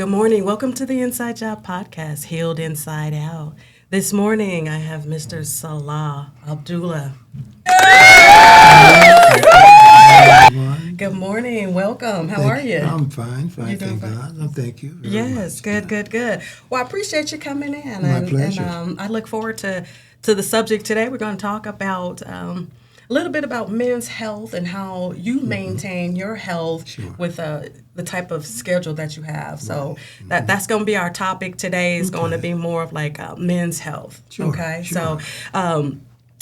Good morning. Welcome to the Inside Job Podcast, Healed Inside Out. This morning, I have Mr. Salah Abdullah. Good morning. Welcome. How are you? I'm fine. You doing Thank fine? God. No, thank you. very Yes, much. good. Well, I appreciate you coming in. My pleasure. I look forward to the subject today. We're going to talk about a little bit about men's health and how you maintain your health Sure. with the type of schedule that you have. So that's going to be our topic today. Is going to be more of like men's health. Sure, Okay, sure. so.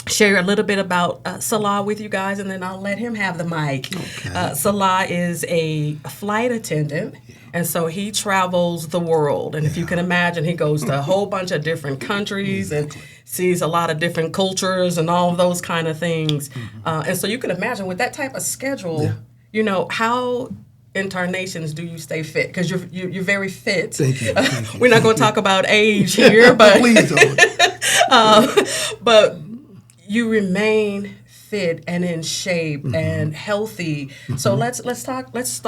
Share a little bit about Salah with you guys, and then I'll let him have the mic. Okay. Salah is a flight attendant, and so he travels the world. And if you can imagine, he goes to a whole bunch of different countries and sees a lot of different cultures and all of those kind of things. And so you can imagine with that type of schedule, you know, how in tarnations do you stay fit? Because you're very fit. Thank you. Thank you. We're not going to talk about age here, but Please don't. but you remain fit and in shape and healthy. So let's start with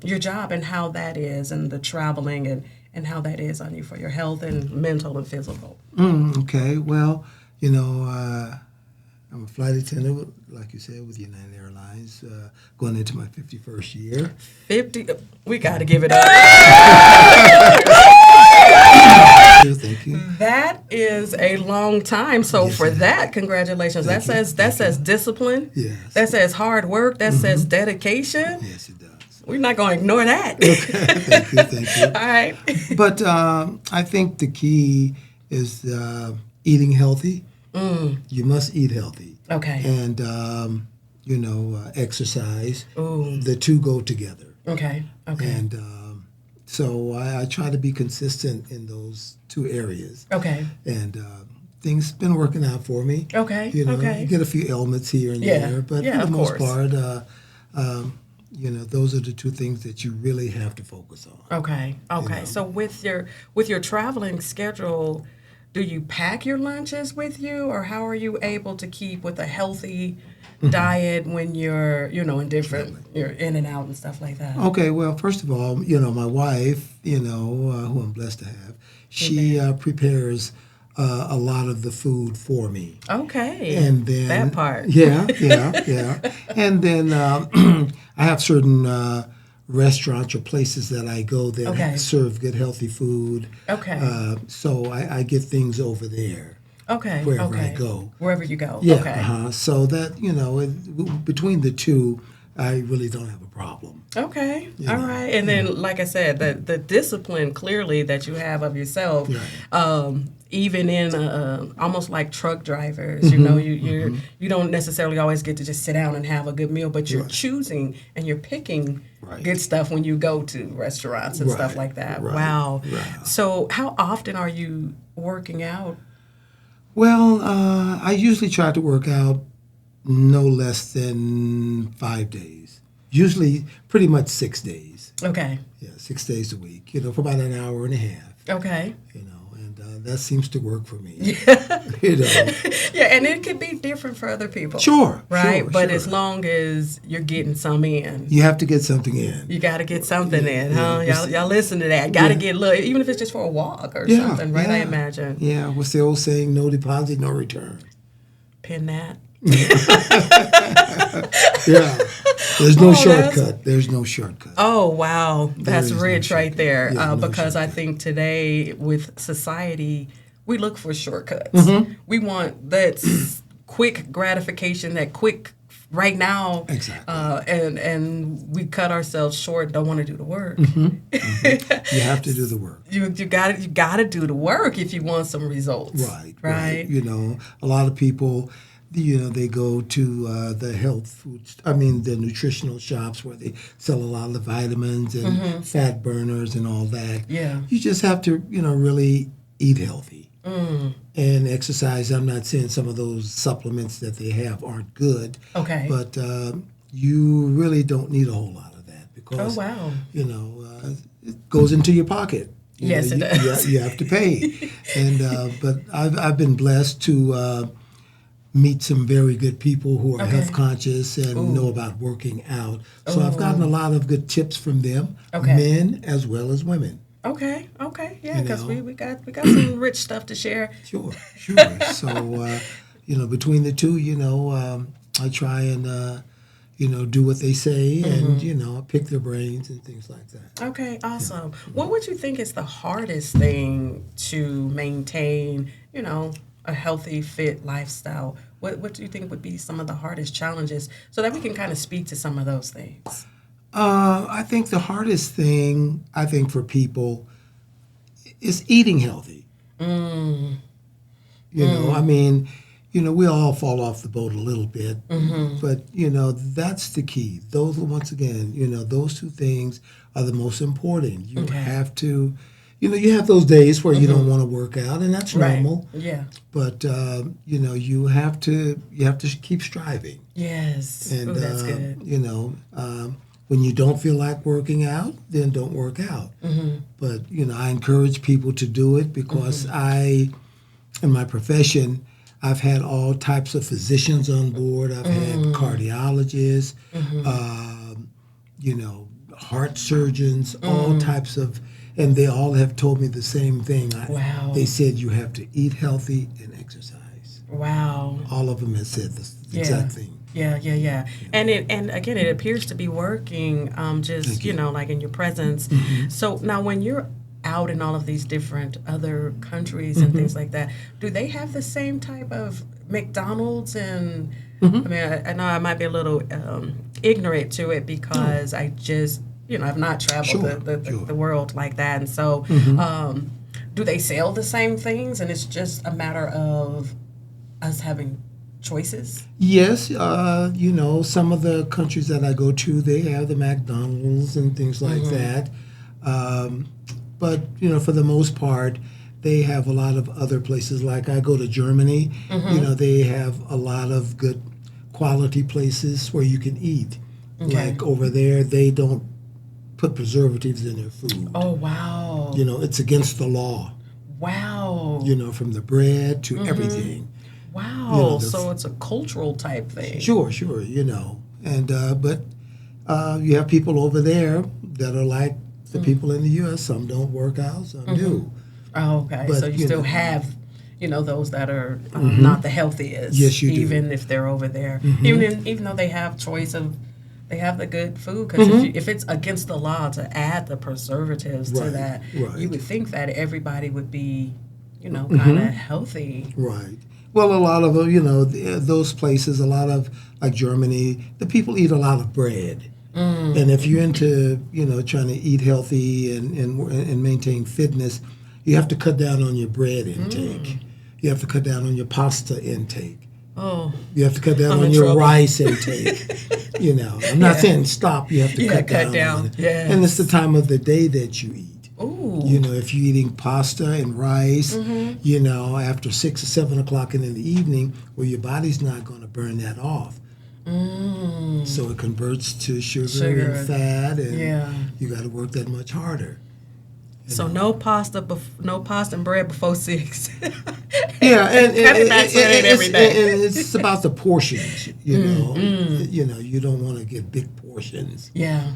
your job and how that is, and the traveling and how that is on you for your health and mental and physical. Okay. Well, I'm a flight attendant, like you said, with United Airlines, going into my 51st year. 50. We got to give it up. Thank you. That is a long time. So Yes, for it is. that, congratulations. Thank you. That says discipline. Yes. That says hard work. That says dedication. Yes, it does. We're not going to ignore that. Thank you. All right. But I think the key is eating healthy. You must eat healthy. Okay. And, exercise. Ooh. The two go together. Okay. And so I try to be consistent in those two areas. Okay. And things been working out for me. Okay. You Okay. get a few ailments here and Yeah. there, but Yeah, for of the most course. part, those are the two things that you really have to focus on. Okay. Okay. So with your traveling schedule, do you pack your lunches with you, or how are you able to keep with a healthy diet when you're you're in and out and stuff like that? Okay, well, first of all, my wife, who I'm blessed to have, she prepares a lot of the food for me. Okay. And then that part. Yeah. And then I have certain restaurants or places that I go that Okay. serve good, healthy food. Okay. So I get things over there. Okay. wherever I okay. go. Wherever you go. Yeah. Okay. So that between the two, I really don't have a problem. Okay. All right. And then, like I said, the discipline clearly that you have of yourself, even in almost like truck drivers, you don't necessarily always get to just sit down and have a good meal, but you're choosing and you're picking good stuff when you go to restaurants and stuff like that. Right. Wow. Right. So how often are you working out? Well, I usually try to work out no less than 5 days. Usually pretty much 6 days. Okay. Yeah, 6 days a week, for about an hour and a half, Okay. and that seems to work for me. Yeah, and it could be different for other people. Sure. Right? sure, But sure. as long as you're getting some in. You have to get something in. You got to get something in, huh? yeah. Y'all listen to that. Got to get even if it's just for a walk or something, right? I imagine. Yeah, what's the old saying? No deposit, no return. Pin that. Yeah. There's no Oh, shortcut. There's no shortcut. Oh, wow. That's is no rich right shortcut. there. Yeah, no Because I shortcut. think today with society, we look for shortcuts. Mm-hmm. We want that quick gratification, that quick right now. Exactly. And we cut ourselves short, don't want to do the work. You have to do the work. You gotta do the work if you want some results. Right. A lot of people, they go to the nutritional shops where they sell a lot of the vitamins and fat burners and all that. Yeah. You just have to, really eat healthy. And exercise. I'm not saying some of those supplements that they have aren't good. Okay. But you really don't need a whole lot of that because, Oh, wow. It goes into your pocket. Yes, it does. You have to pay. And but I've been blessed to meet some very good people who are Okay. health conscious and Ooh. know about working out. So I've gotten a lot of good tips from them, Okay. men as well as women. Okay, yeah, You because know. we got some rich stuff to share. Sure. So, between the two, I try and, do what they say and, pick their brains and things like that. Okay, awesome. What would you think is the hardest thing to maintain, a healthy, fit lifestyle? What do you think would be some of the hardest challenges so that we can kind of speak to some of those things? I think the hardest thing, for people is eating healthy. I mean, we all fall off the boat a little bit, but, that's the key. Those, once again, those two things are the most important. You Okay. have to, you have those days where you don't want to work out, and that's normal. Right. Yeah. But, you have to keep striving. Yes. And, Ooh, that's good. when you don't feel like working out, then don't work out. But, I encourage people to do it because in my profession, I've had all types of physicians on board. I've had cardiologists, heart surgeons, all types of, and they all have told me the same thing. Wow. They said you have to eat healthy and exercise. Wow. All of them have said the exact thing. Yeah. And again, it appears to be working. Just like in your presence. So now, when you're out in all of these different other countries and things like that, do they have the same type of McDonald's? And I mean, I know I might be a little ignorant to it because I just I've not traveled the world like that, and so do they sell the same things? And it's just a matter of us having choices? Yes, some of the countries that I go to, they have the McDonald's and things like that. But, for the most part, they have a lot of other places. Like I go to Germany, they have a lot of good quality places where you can eat. Okay. Like over there, they don't put preservatives in their food. Oh, wow. It's against the law. Wow. From the bread to everything. Wow. So it's a cultural type thing. Sure. And but you have people over there that are like the people in the U.S. Some don't work out, some do. Oh, okay. But, so you still have, those that are not the healthiest. Yes, you do. Even if they're over there. Even though they have choice of, they have the good food. Because if it's against the law to add the preservatives to that, you would think that everybody would be, kind of healthy. Right. Well, a lot of those places, a lot of like Germany, the people eat a lot of bread. And if you're into trying to eat healthy and maintain fitness, you have to cut down on your bread intake. You have to cut down on your pasta intake. Oh, you have to cut down on your rice intake. I'm not saying stop. You have to cut down on it. Yes. And it's the time of the day that you eat. Ooh. If you're eating pasta and rice, after 6 or 7 o'clock in the evening, well, your body's not going to burn that off. So it converts to sugar and fat, and you got to work that much harder. So no pasta and bread before 6. Yeah, and every day. And it's about the portions. You don't want to get big portions. Yeah.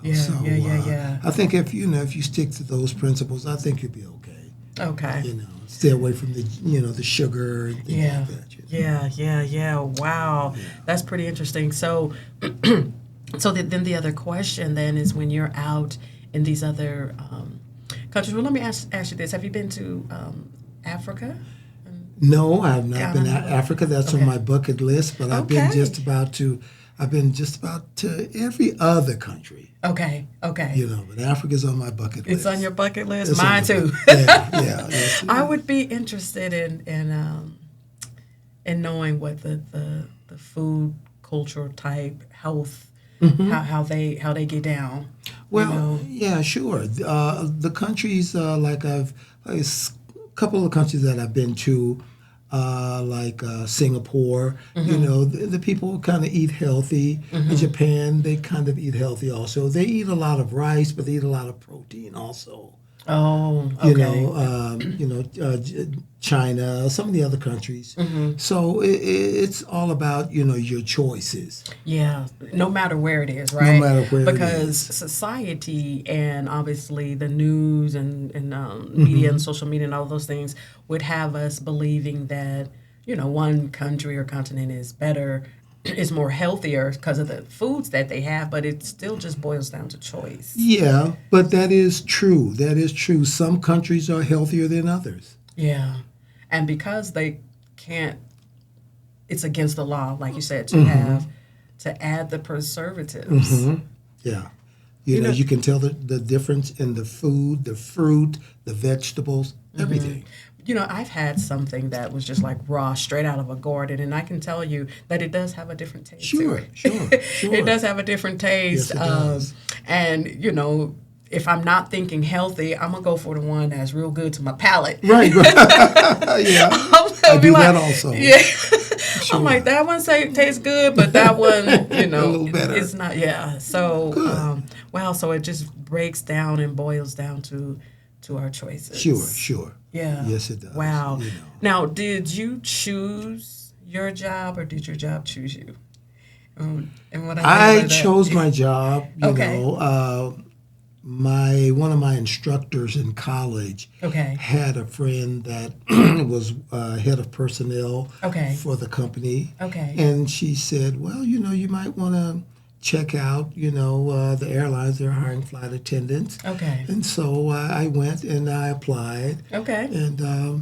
Yeah. I think if you stick to those principles, I think you'll be okay. Okay. Stay away from the sugar and things like that. Yeah. Wow. Yeah. That's pretty interesting. So, then the other question then is when you're out in these other countries. Well, let me ask you this: have you been to Africa? No, I have not been to Africa. That's on my bucket list, but I've been just about to every other country. Okay. But Africa's on my bucket list. It's on your bucket list? It's mine too. Yeah. I would be interested in knowing what the food culture type health how they get down. Well, yeah, sure. The countries like a couple of countries that I've been to. Like Singapore, the people kind of eat healthy. In Japan, they kind of eat healthy also. They eat a lot of rice, but they eat a lot of protein also. Oh, You okay. know, China, some of the other countries. So it's all about your choices, Yeah, no matter where it is, no right? matter where it Because is. society and obviously the news and media and social media and all those things would have us believing that, one country or continent is better, is more healthier because of the foods that they have, but it still just boils down to choice. Yeah, but that is true. That is true. Some countries are healthier than others. Yeah. And because they can't, it's against the law, like you said, to add the preservatives. Yeah. You know, You can tell the difference in the food, the fruit, the vegetables, everything. I've had something that was just like raw, straight out of a garden, and I can tell you that it does have a different taste to Sure, it. sure, sure. It does have a different taste. Yes, it does. And, if I'm not thinking healthy, I'm going to go for the one that's real good to my palate. Right, right. Yeah. I do that also. Yeah. Sure. I'm like, that one tastes good, but that one, A little better. it's not, yeah. So, Good. wow, so it just breaks down and boils down to our choices. Sure. Yeah. Yes, it does. Wow. Now, did you choose your job or did your job choose you? And what I mean I by that- chose my job. Okay. One of my instructors in college Okay. had a friend that was head of personnel Okay. for the company. Okay. And she said, well, you might want to check out, the airlines. They're hiring flight attendants. Okay. And so I went and I applied. Okay. And the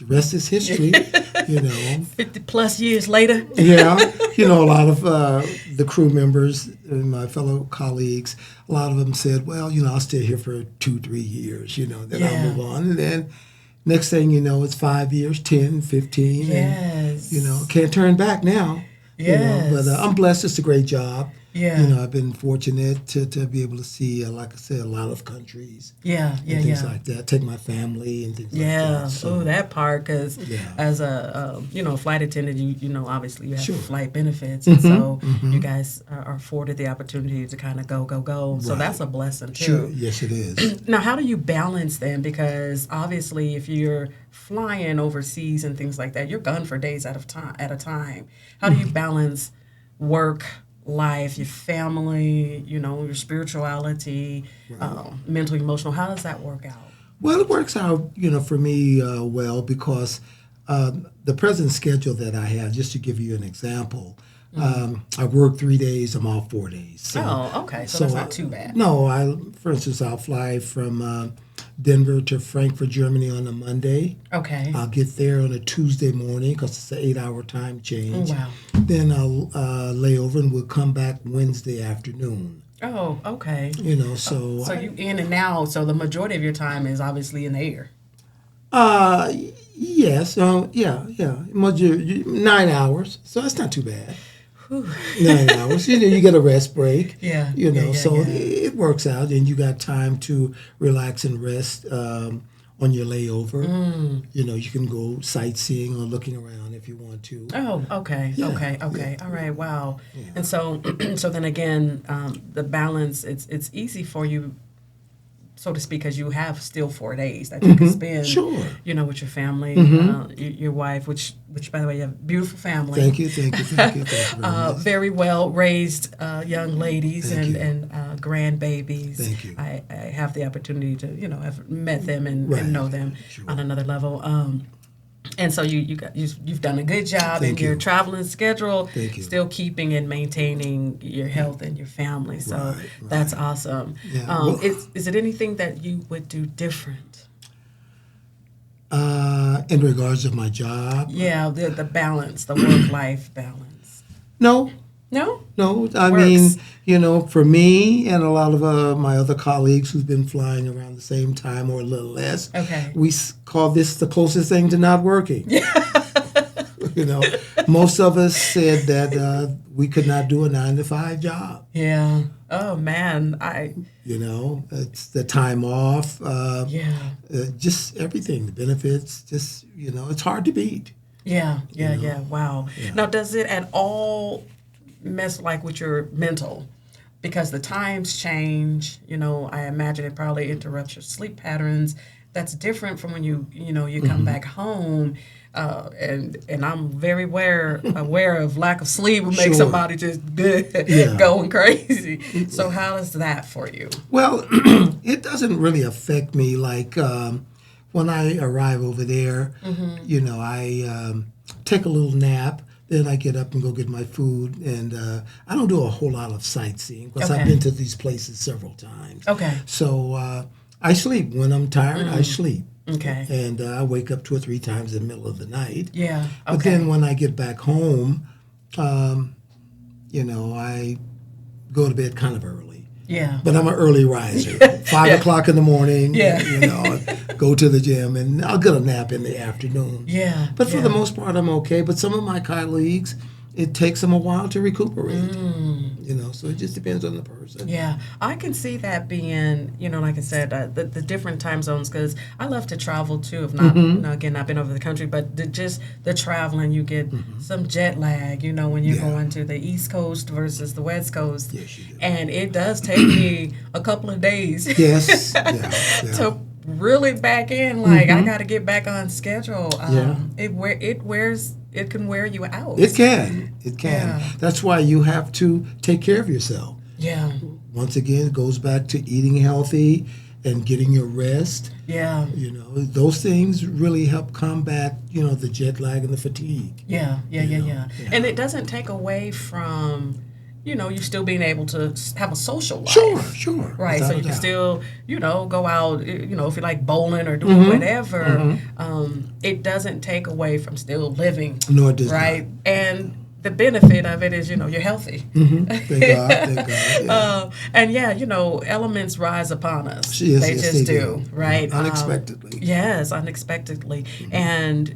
rest is history, 50 plus years later. Yeah, a lot of the crew members and my fellow colleagues, a lot of them said, well, I'll stay here for 2-3 years, then I'll move on. And then next thing you know, it's 5 years, 10, 15. Yes. And, can't turn back now. Yes. But I'm blessed. It's a great job. Yeah. I've been fortunate to be able to see, like I said, a lot of countries. Yeah. And things like that. Take my family and things like that. So that part, because as a flight attendant, obviously you have Sure. flight benefits, and so you guys are afforded the opportunity to kind of go. So Right. that's a blessing too. Sure. Yes, it is. Now, how do you balance then? Because obviously, if you're flying overseas and things like that, you're gone for days at a time. How do you balance work, life, your family, your spirituality, mental, emotional? How does that work out? Well, it works out, for me well because the present schedule that I have, just to give you an example, I work 3 days, I'm off 4 days. So, okay. So that's not too bad. No, for instance, I'll fly from Denver to Frankfurt, Germany on a Monday. Okay. I'll get there on a Tuesday morning because it's an 8-hour time change. Oh, wow. Then I'll lay over and we'll come back Wednesday afternoon. Oh, okay. So So you in and out. So the majority of your time is obviously in the air. Yes. Yeah. 9 hours. So that's not too bad. 9 hours. You get a rest break. Yeah. It works out, and you got time to relax and rest on your layover. You can go sightseeing or looking around if you want to. Oh, okay. Yeah, Okay. yeah. All right. Wow. Yeah. And so, so then again, the balance. It's easy for you, so to speak, because you have still 4 days that you can spend, Sure. with your family, your wife, which by the way, you have a beautiful family. Thank you. Thank you very much. Very well raised young ladies Thank and grandbabies. Thank you. I have the opportunity to have met them and know them Sure. on another level. And so you've done a good job Thank in your you. traveling schedule, Thank you. still keeping and maintaining your health and your family. So Right. that's awesome. Yeah. Well, Is it anything that you would do different? in regards of my job, Yeah, the balance, the work-life balance. no. No? I Works. mean, for me and a lot of my other colleagues who've been flying around the same time or a little less, Okay. we call this the closest thing to not working. Most of us said that we could not do a 9-to-5 job. Yeah. Oh man, It's the time off, yeah. just everything, the benefits, just, it's hard to beat. Yeah. Wow. Yeah. Now, does it at all mess with your mental? because the times change, I imagine it probably interrupts your sleep patterns. That's different from when you come back home. And I'm very aware of lack of sleep will make somebody just going crazy. So how is that for you? Well, it doesn't really affect me. Like when I arrive over there, I take a little nap. Then I get up and go get my food, and I don't do a whole lot of sightseeing because I've been to these places several times. Okay. So I sleep. When I'm tired, I sleep. Okay. And I wake up 2 or 3 times in the middle of the night. Yeah. Okay. But then when I get back home, I go to bed kind of early. Yeah. But I'm an early riser. 5 o'clock in the morning, go to the gym, and I'll get a nap in the afternoon. Yeah. But for the most part, I'm okay. But some of my colleagues, it takes them a while to recuperate. So it just depends on the person. Yeah, I can see that being, like I said, the different time zones, because I love to travel too. If not, again, I've been over the country, but just the traveling, you get some jet lag, when you're going to the East Coast versus the West Coast. Yes, you do. And it does take me a couple of days. Yes. To really back in, like I got to get back on schedule. It can wear you out. It can. Yeah. That's why you have to take care of yourself. Yeah. Once again, it goes back to eating healthy and getting your rest. Yeah. Those things really help combat, the jet lag and the fatigue. Yeah. And it doesn't take away from, you still being able to have a social life. Sure. Right. Without So you a can doubt. still, go out, if you like bowling or doing whatever. It doesn't take away from still living. No, it does right. not. And the benefit of it is, you're healthy. Thank God. Yeah. And elements rise upon us. Yes, they yes, just they do. Right. Unexpectedly. Yes, unexpectedly. And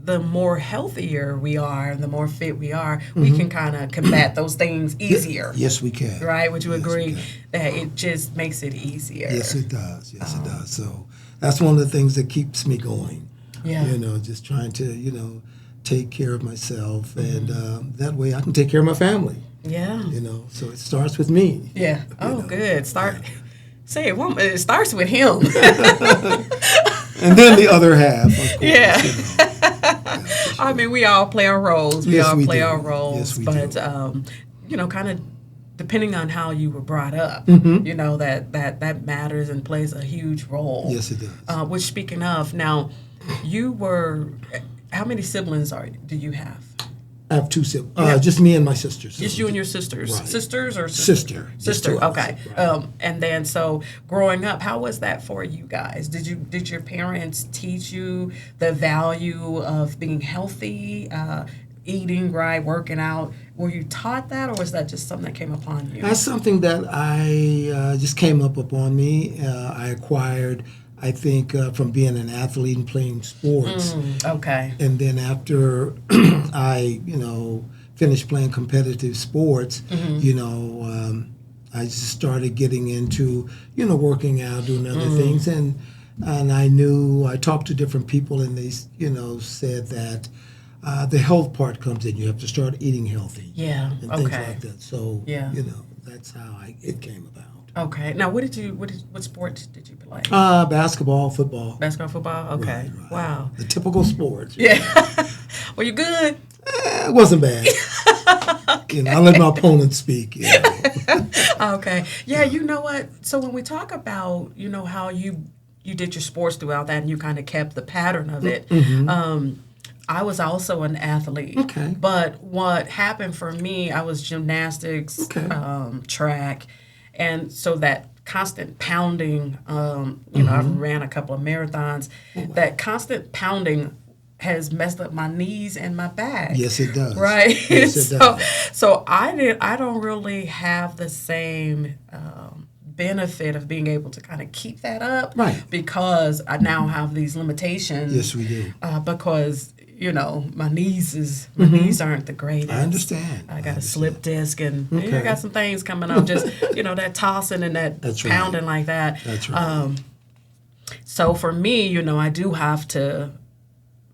the more healthier we are and the more fit we are, we can kind of combat those things easier. Yes, we can. Right? Would you agree that it just makes it easier? Yes, it does. Yes, it does. So that's one of the things that keeps me going. Yeah. Just trying to, take care of myself, and that way I can take care of my family. Yeah. So it starts with me. Yeah. Oh, good. Say it. It starts with him. And then the other half, of course. Yeah. I mean, we all play our roles. We all play our roles. Yes, we but, do. Kind of depending on how you were brought up, that matters and plays a huge role. Yes, it does. Which, speaking of, now, how many siblings do you have? I have 2 siblings. Just me and my sisters. Just you and your sisters. Right. Sisters or sister? Sister. Okay. Right. And then, so growing up, how was that for you guys? Did your parents teach you the value of being healthy, eating right, working out? Were you taught that, or was that just something that came upon you? That's something that I just came up upon me. I acquired, I think, from being an athlete and playing sports. Okay. And then after I, finished playing competitive sports, I just started getting into, working out, doing other things. And I talked to different people, and they, said that the health part comes in. You have to start eating healthy. Yeah. And things like that. So, that's how it came about. Okay. Now, what sports did you play? Basketball, football. Basketball, football? Okay. Right. Wow. The typical sports. Yeah. Were you good? It wasn't bad. I let my opponent speak. Okay. Yeah, you know what? So when we talk about, how you did your sports throughout that and you kind of kept the pattern of it, I was also an athlete. Okay. But what happened for me, I was gymnastics, track, and so that constant pounding, I've ran a couple of marathons, that constant pounding has messed up my knees and my back. Yes, it does. Right? Yes, it does. So I don't really have the same benefit of being able to kind of keep that up. Right. Because I now have these limitations. Yes, we do. Because my knees aren't the greatest. I understand. I got a slip disc, and I got some things coming up. Just that tossing and that pounding like that. That's right. So for me, I do have to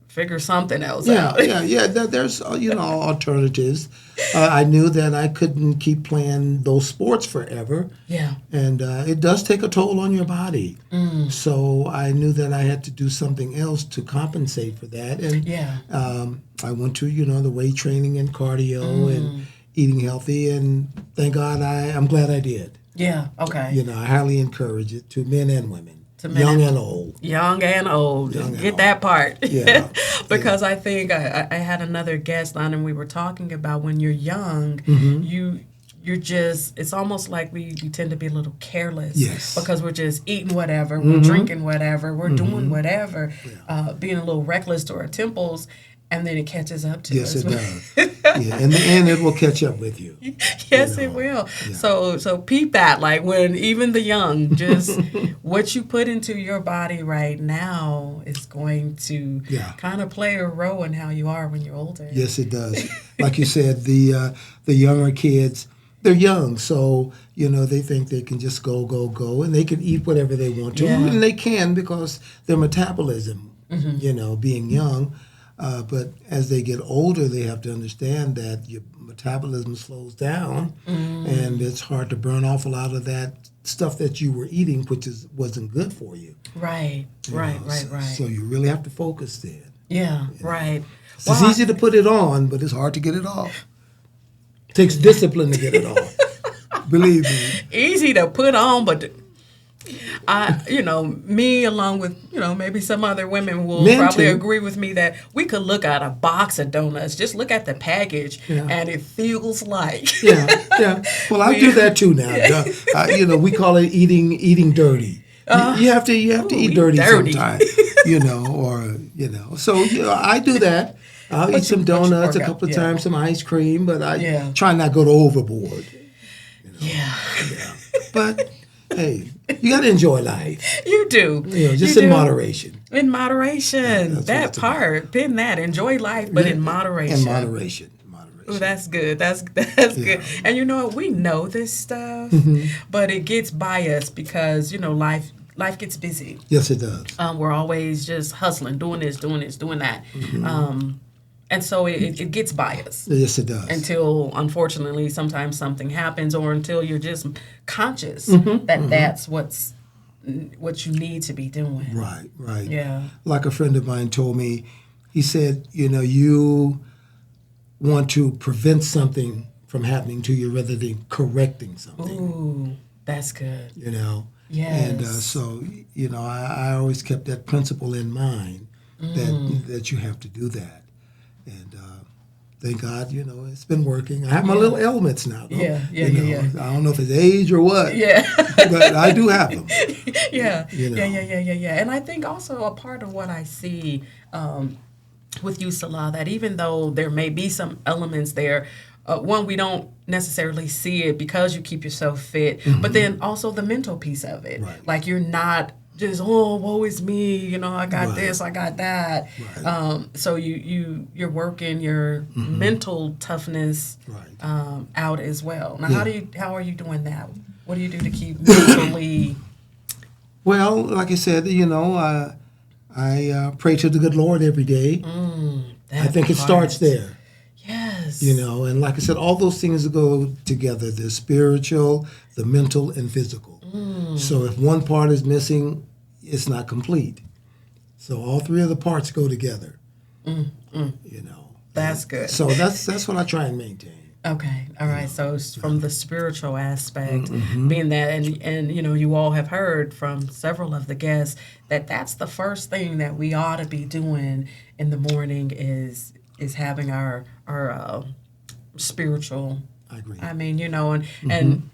figure something else Yeah, out. yeah. There's alternatives. I knew that I couldn't keep playing those sports forever, Yeah. and it does take a toll on your body. So I knew that I had to do something else to compensate for that, and Yeah. I went to the weight training and cardio and eating healthy, and thank God I'm glad I did. Yeah. Okay. I highly encourage it to men and women, men young and- and old. Young and old. Young and Get old. that part. Yeah. Because I think I had another guest on and we were talking about when you're young, you're just, it's almost like we tend to be a little careless. Yes. Because we're just eating whatever, we're drinking whatever, we're doing whatever, being a little reckless to our temples, and then it catches up to us. Yes, it does. Yeah, in the end, it will catch up with you. Yes, it will. Yeah. So peep that. Like when even the young, just what you put into your body right now is going to kind of play a role in how you are when you're older. Yes, it does. Like you said, the younger kids, they're young, so they think they can just go, and they can eat whatever they want to, and they can because their metabolism, being young. But as they get older, they have to understand that your metabolism slows down, and it's hard to burn off a lot of that stuff that you were eating, which wasn't good for you. Right. So you really have to focus then. Yeah, right. It's easy to put it on, but it's hard to get it off. It takes discipline to get it off. Believe me. Easy to put on, but me along with, maybe some other women will probably agree with me that we could look at a box of donuts, just look at the package, and it feels like. Yeah. Well, I do that too now. We call it eating dirty. You have to eat dirty sometimes, So I do that. I'll eat some donuts a couple of times, some ice cream, but I try not to go overboard. Yeah. But hey, you got to enjoy life. You do. Just in moderation. In moderation. That part. Pin that. Enjoy life, but in moderation. In moderation. Oh, that's good. That's good. And you know what? We know this stuff, but it gets by us because, life gets busy. Yes, it does. We're always just hustling, doing this, doing that. And so it gets by us. Yes, it does. Until, unfortunately, sometimes something happens or until you're just conscious that that's what you need to be doing. Right. Yeah. Like a friend of mine told me, he said, you want to prevent something from happening to you rather than correcting something. Ooh, that's good. Yes. And so, I always kept that principle in mind that you have to do that. And thank God, it's been working. I have my little ailments now, though. Yeah. I don't know if it's age or what. Yeah. But I do have them. Yeah. And I think also a part of what I see with you, Salah, that even though there may be some elements there, one, we don't necessarily see it because you keep yourself fit, but then also the mental piece of it. Right. Like you're not just, woe is me, I got this, I got that. Right. So you're working your mental toughness out as well. Now, how are you doing that? What do you do to keep mentally? Well, like I said, I pray to the good Lord every day. I think it starts there. Yes. And like I said, all those things go together, the spiritual, the mental, and physical. So if one part is missing, it's not complete. So all three of the parts go together. That's good. So that's what I try and maintain. Okay. All right. So it's from the spiritual aspect, being that, and you all have heard from several of the guests that that's the first thing that we ought to be doing in the morning is having our spiritual. I agree. I mean, and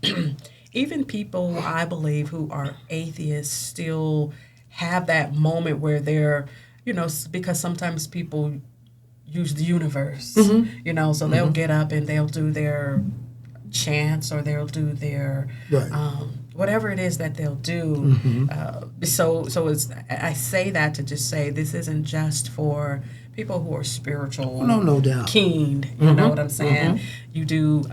even people I believe who are atheists still have that moment where they're, because sometimes people use the universe, so they'll get up and they'll do their chants or they'll do their whatever it is that they'll do. So it's, I say that to just say this isn't just for people who are spiritual, no doubt, keened. You know what I'm saying? You do.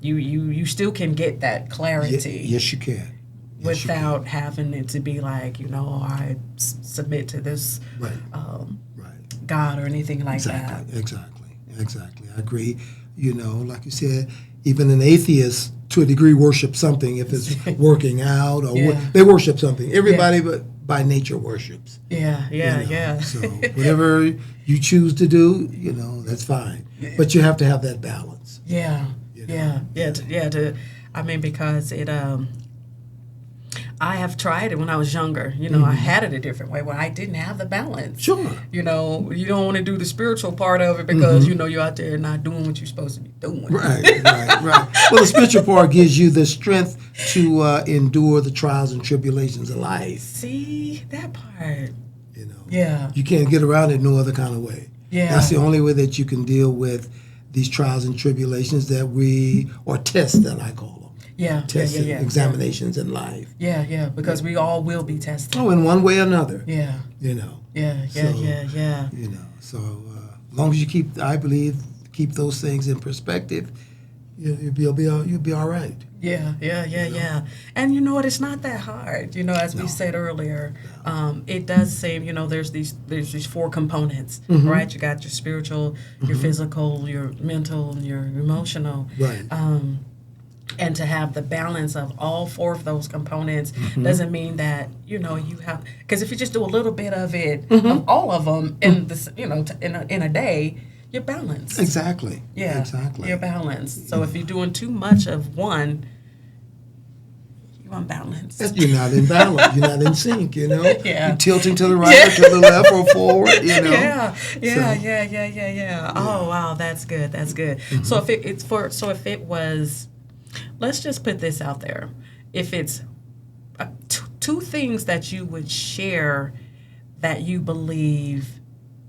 You still can get that clarity. Yes, you can. Yes, you without can. having it to be like, I submit to this Right. um, Right. God or anything like that. Exactly. I agree. Like you said, even an atheist to a degree worships something if it's working out or Yeah. they worship something. Everybody but by nature worships. Yeah. So whatever you choose to do, that's fine. But you have to have that balance. Yeah, You know? I mean, because I have tried it when I was younger. I Mm-hmm. had it a different way where I didn't have the balance. Sure. You don't want to do the spiritual part of it because, you're out there not doing what you're supposed to be doing. Right. Well, the spiritual part gives you the strength to endure the trials and tribulations of life. See, that part. You can't get around it no other kind of way. Yeah. That's the only way that you can deal with these trials and tribulations or tests that I call them. Tests and examinations in life. Yeah, because we all will be tested. Oh, in one way or another. Yeah. Yeah. So as long as you keep those things in perspective, you'll be all right. Yeah. And you know what? It's not that hard. As we said earlier, it does seem, there's these four components, right? You got your spiritual, your physical, your mental, and your emotional. Right. And to have the balance of all four of those components doesn't mean that you have, because if you just do a little bit of it, of all of them in this, in a day, you're balanced. Exactly. Yeah. Exactly. You're balanced. So if you're doing too much of one, you're unbalanced. You're not in balance. You're not in sync. Yeah. You're tilting to the right or to the left or forward. Yeah. Oh wow, that's good. So if it was, let's just put this out there. If it's two things that you would share that you believe,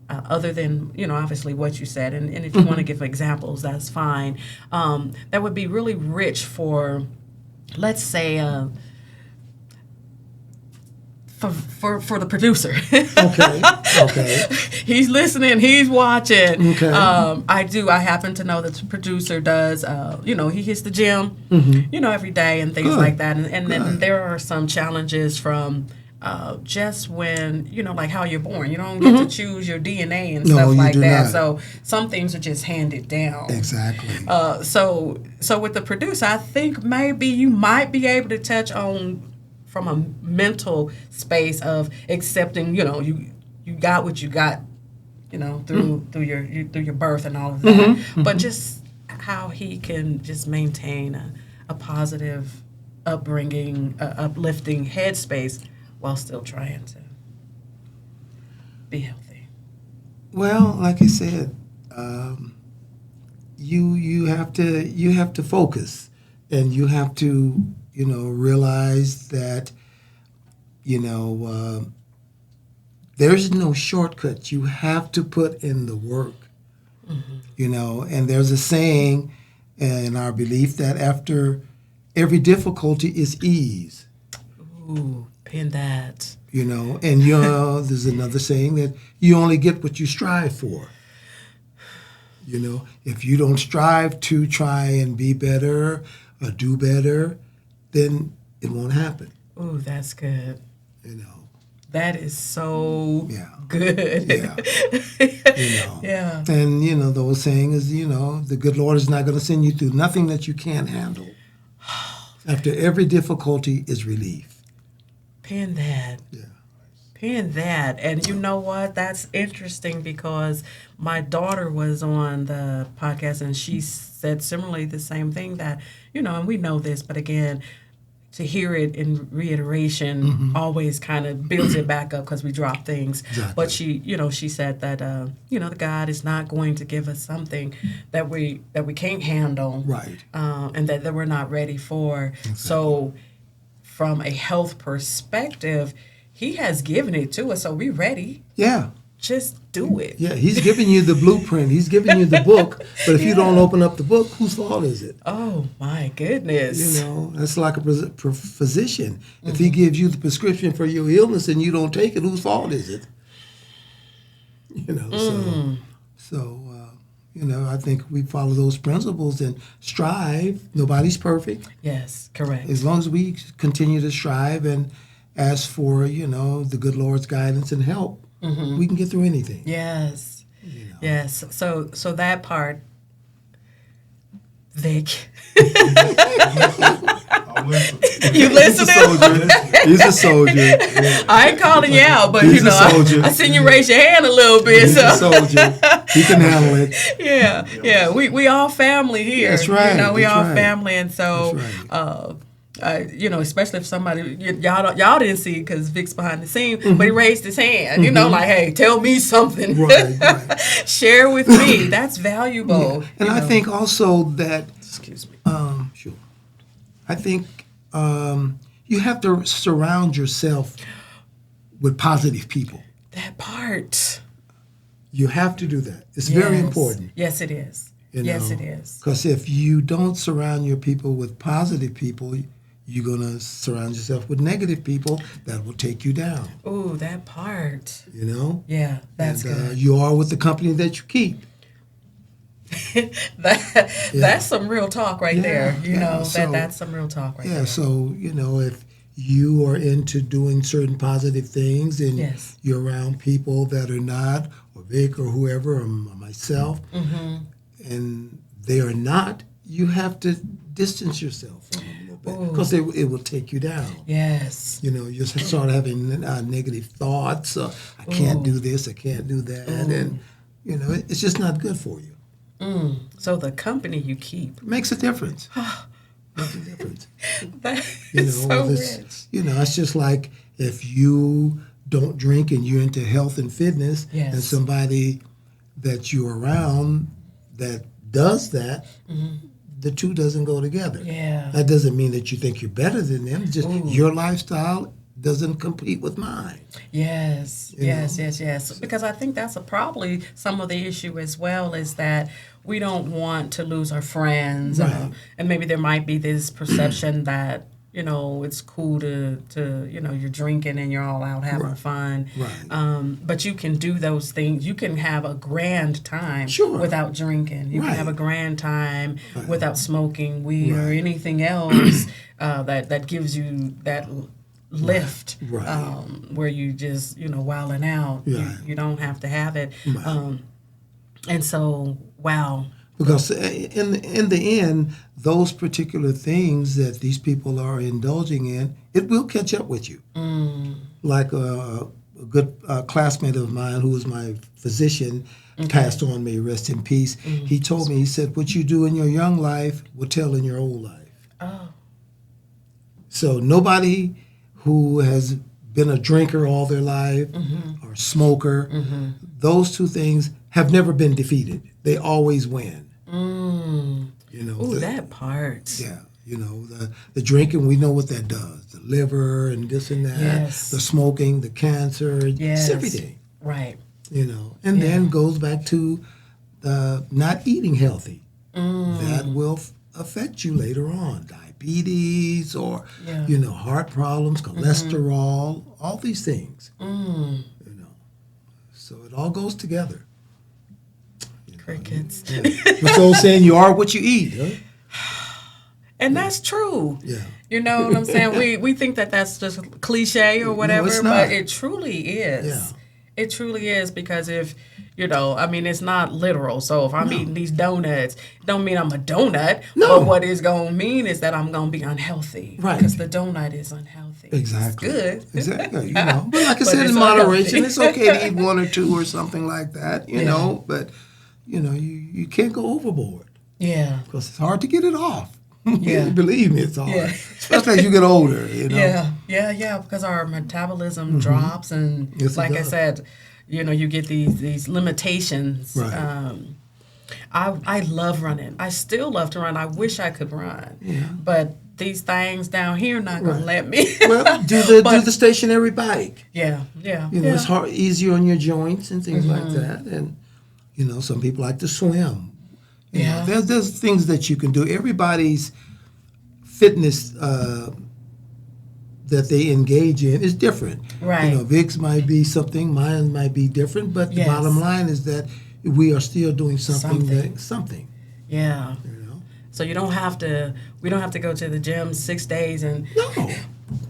other than, obviously what you said, and if you want to give examples, that's fine, that would be really rich for, let's say, for the producer. Okay. He's listening. He's watching. Okay. I happen to know that the producer does. He hits the gym. Every day and things like that. And then there are some challenges from just when like how you're born. You don't get to choose your DNA and stuff like that. Not. So some things are just handed down. Exactly. So with the producer, I think maybe you might be able to touch on, from a mental space of accepting, you got what you got, through your birth and all of that. But just how he can just maintain a positive upbringing, uplifting headspace while still trying to be healthy. Well, like I said, you have to focus, and you have to realize that there's no shortcut. You have to put in the work. And there's a saying in our belief that after every difficulty is ease. Ooh, pin that. And there's another saying that you only get what you strive for. If you don't strive to try and be better or do better, then it won't happen. Ooh, that's good. That is so good. Yeah. And the old saying is, the good Lord is not going to send you through nothing that you can't handle. After every difficulty is relief. Pin that. Yeah. Pin that. And you know what? That's interesting because my daughter was on the podcast and she said similarly the same thing, that, and we know this, but again, to hear it in reiteration always kind of builds it back up because we drop things. Exactly. But she said that, the God is not going to give us something that we can't handle. Right. And that we're not ready for. Exactly. So from a health perspective, he has given it to us, so we're ready. Yeah. Just do it. Yeah, he's giving you the blueprint. He's giving you the book. But if you don't open up the book, whose fault is it? Oh, my goodness. That's like a physician. If he gives you the prescription for your illness and you don't take it, whose fault is it? So I think we follow those principles and strive. Nobody's perfect. Yes, correct. As long as we continue to strive and ask for, the good Lord's guidance and help, we can get through anything. Yes. Yes. So that part, Vic. You listening? He's a soldier. Yeah. I ain't calling you out, but He's a soldier. I seen you raise your hand a little bit. He's a soldier. He can handle it. Yeah. We all family here. That's right. We That's all right. family, and so. That's Especially if somebody y'all didn't see because Vic's behind the scene, but he raised his hand. Like, hey, tell me something. Right. Share with me. That's valuable. Yeah. And I think also that. Excuse me. Sure. I think you have to surround yourself with positive people. That part. You have to do that. It's very important. Yes, it is. Yes, it is. Because if you don't surround your people with positive people, you're going to surround yourself with negative people that will take you down. Ooh, that part. Yeah, that's good. You are with the company that you keep. That's some real talk right there. That's some real talk right there. Yeah, so, if you are into doing certain positive things and you're around people that are not, or Vic or whoever, or myself, and they are not, you have to distance yourself from them a little bit because it will take you down. Yes. You start having negative thoughts. I can't do this. I can't do that. And, it's just not good for you. So the company you keep makes a difference. Makes a difference. That is so rich. It's just like if you don't drink and you're into health and fitness, and somebody that you're around that does that, the two doesn't go together. Yeah. That doesn't mean that you think you're better than them. Just your lifestyle doesn't compete with mine. Yes. Because I think that's probably some of the issue as well is that we don't want to lose our friends. Right. And maybe there might be this perception that, it's cool to you're drinking and you're all out having fun. Right. But you can do those things. You can have a grand time without drinking. You can have a grand time without smoking weed or anything else that gives you that lift where you just, wilding out. Right. You don't have to have it. Right. And so, wow. Because in the end, those particular things that these people are indulging in, it will catch up with you. Like a good classmate of mine who was my physician passed on, may rest in peace. He told me, he said, what you do in your young life will tell in your old life. Oh. So nobody who has been a drinker all their life or smoker, those two things have never been defeated. They always win. That part. Yeah. The drinking, we know what that does. The liver and this and that. Yes. The smoking, the cancer, yes. It's everything. Right. And then goes back to not eating healthy. That will affect you later on. Diabetes or, heart problems, cholesterol, all these things. So it all goes together. Crickets. What's the old saying? You are what you eat, huh? And that's true. Yeah. You know what I'm saying? We think that that's just cliche or whatever, but it truly is. Yeah. It truly is because if, it's not literal. So if I'm eating these donuts, it don't mean I'm a donut. No. But what it's going to mean is that I'm going to be unhealthy. Right. Because the donut is unhealthy. Exactly. It's good. Exactly. But like I said, in moderation, it's okay to eat one or two or something like that, but, you can't go overboard. Yeah. Because it's hard to get it off. Yeah. Believe me, it's hard. Yeah. Especially as you get older, Yeah, because our metabolism drops and yes, like I said, you get these limitations. Right. I love running. I still love to run. I wish I could run. Yeah. But these things down here not going to let me. Well, do the stationary bike. Yeah. It's easier on your joints and things like that. And, some people like to swim. There's things that you can do. Everybody's fitness that they engage in is different. Right. Vic's might be something, mine might be different, but the bottom line is that we are still doing something. Yeah. You know? So we don't have to go to the gym 6 days and No.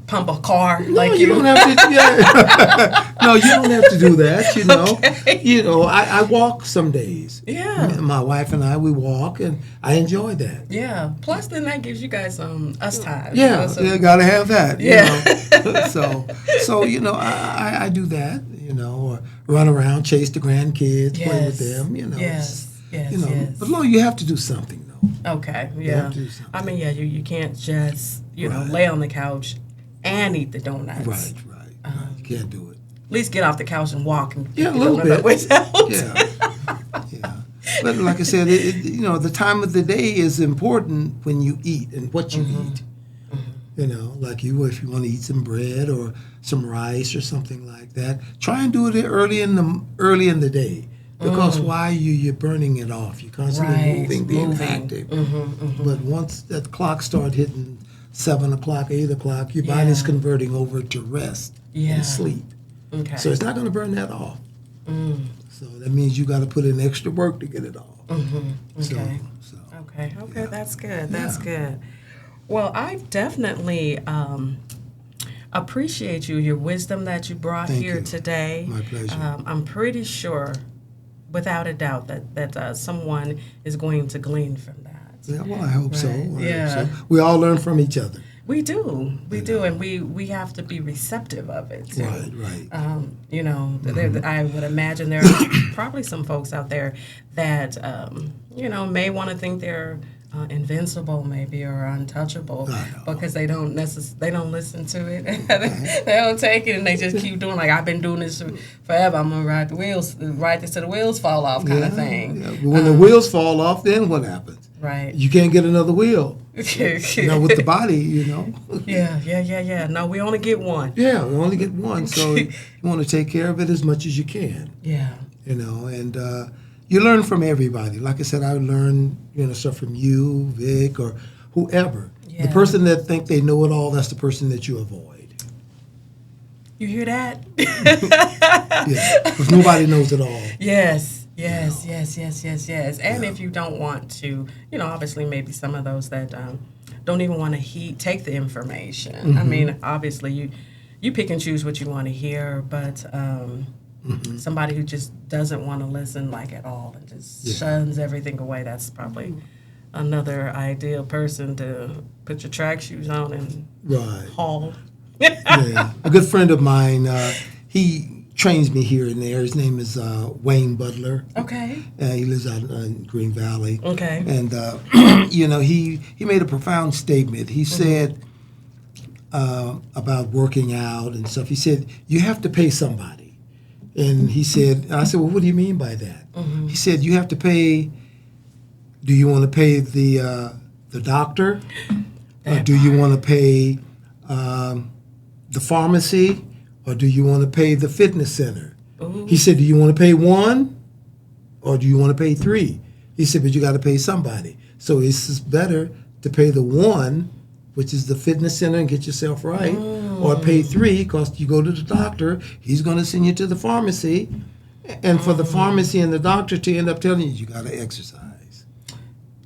pump a car No, like you don't have to. Yeah. No, you don't have to do that. You know. Okay. You know, I walk some days. Yeah. My wife and I, we walk, and I enjoy that. Yeah. Plus, then that gives you guys some us time. Yeah, you know, so- you gotta have that. Yeah. You know? so you know, I do that. You know, or run around, chase the grandkids, play with them. You know. Yes. Yes. You know, Yes. but no, you have to do something though. Okay. have Yeah. to do something. I mean, yeah. You can't just Right. lay on the couch and eat the donuts. Right. You can't do it. At least get off the couch and walk and Yeah, get a little the donut bit. ways out. Yeah. But like I said, you know, the time of the day is important when you eat and what you eat. You know, like if you want to eat some bread or some rice or something like that, try and do it early in the day. Because why you're burning it off? You're constantly Right, being active. But once that clock start hitting 7 o'clock, 8 o'clock, your body's Yeah. converting over to rest Yeah. and sleep. Okay. So it's not going to burn that off. So that means you got to put in extra work to get it off. Okay. So Okay. Yeah. That's good. That's Yeah. good. Well, I definitely appreciate your wisdom that you brought Thank here you. today. My pleasure. I'm pretty sure, without a doubt, that someone is going to glean from that. yeah, well, I hope so. Right. I hope Yeah. so. We all learn from each other. We do, and we have to be receptive of it too. Right. I would imagine there are probably some folks out there that may want to think they're invincible, maybe, or untouchable, because they don't listen to it. They don't take it, and they just keep doing like, I've been doing this forever. I'm gonna ride this till the wheels fall off, kind of thing. Yeah. But when the wheels fall off, then what happens? Right. You can't get another wheel. You know, with the body, you know. Yeah. No, we only get one. Yeah, we only get one, so you want to take care of it as much as you can. Yeah. You know, and you learn from everybody. Like I said, I learned stuff from you, Vic, or whoever. Yeah. The person that think they know it all, that's the person that you avoid. You hear that? Yeah, because nobody knows it all. Yes. And if you don't want to, obviously maybe some of those that don't even want to take the information. I mean, obviously you pick and choose what you want to hear, but somebody who just doesn't want to listen at all and just shuns everything away, that's probably another ideal person to put your track shoes on and haul. Yeah. A good friend of mine, he trains me here and there. His name is Wayne Butler. Okay. He lives out in Green Valley. Okay. And, he made a profound statement. He said about working out and stuff. He said, you have to pay somebody. And he said, I said, well, what do you mean by that? He said, you have to pay, do you want to pay the doctor? Or do you want to pay the pharmacy? Or do you want to pay the fitness center? Ooh. He said, do you want to pay one? Or do you want to pay three? He said, but you got to pay somebody. So it's just better to pay the one, which is the fitness center, and get yourself right. Or pay three, because you go to the doctor, he's going to send you to the pharmacy. And for the pharmacy and the doctor to end up telling you got to exercise.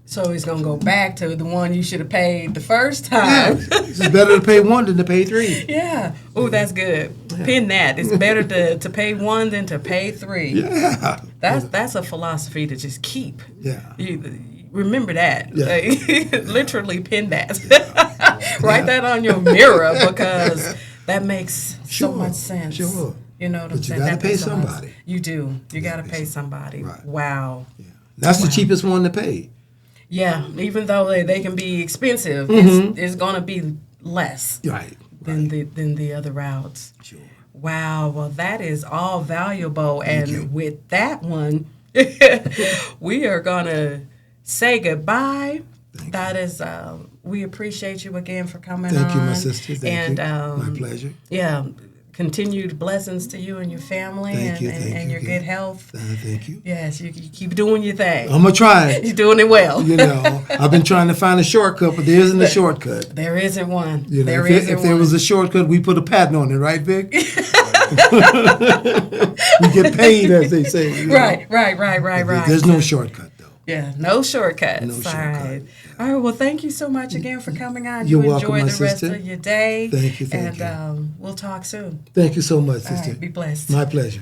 So he's going to go back to the one you should have paid the first time. Yeah, it's better to pay one than to pay three. Yeah. Oh, that's good. Yeah. Pin that. It's better to pay one than to pay three. Yeah. That's a philosophy to just keep. Yeah. You remember that. Yeah. Literally pin that. Write that on your mirror, because that makes so much sense. Sure. You know what I'm saying? But you got to pay somebody. You do. You got to pay somebody. Right. Wow. Yeah. That's the cheapest one to pay. Yeah, even though they can be expensive, it's going to be less than the other routes. Sure. Wow, well, that is all valuable. And with that one, we are going to say goodbye. That is, we appreciate you again for coming on. Thank you, my sister. Thank you. My pleasure. Yeah. Continued blessings to you and your family and your good health. Thank you. Yes, you keep doing your thing. I'm going to try it. You're doing it well. I've been trying to find a shortcut, but there isn't a shortcut. There isn't one. If there was a shortcut, we put a patent on it, right, Vic? We get paid, as they say. You know. Right. There's no shortcut, though. Yeah, no shortcuts. No shortcut. All right. All right. Well, thank you so much again for coming on. You're you welcome, enjoy my the rest sister. of your day. Thank you. And we'll talk soon. Thank you so much, All sister. right. Be blessed. My pleasure.